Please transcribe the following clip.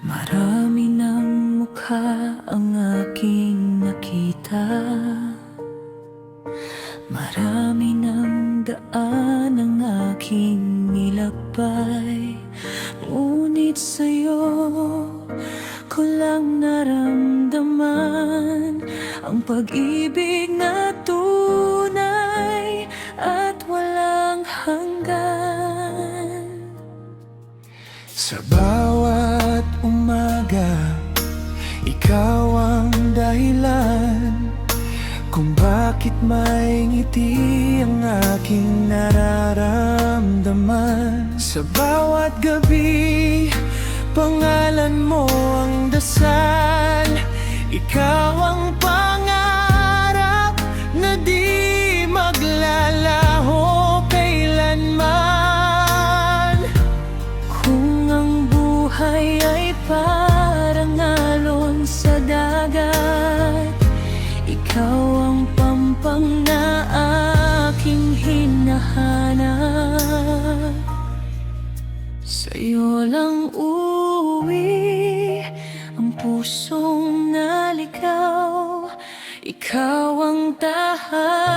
Marami ng mukha ang aking nakita, marami ng daan ang aking nilakbay. Ngunit sa'yo ko lang naramdaman ang pag-ibig na tunay at walang hanggan. Sa bawat umaga, ikaw ang dahilan kung bakit may ngiti ang aking nararamdaman. Sa bawat gabi, pangalan mo ang dasal. Ikaw ang pangarap na di maglalaho kailanman. Kung ang buhay ay parang alon sa dagat, ikaw ang pampang na aking hinahanap. Sa'yo lang uuwi ang pusong naligaw. Ikaw ang tahanan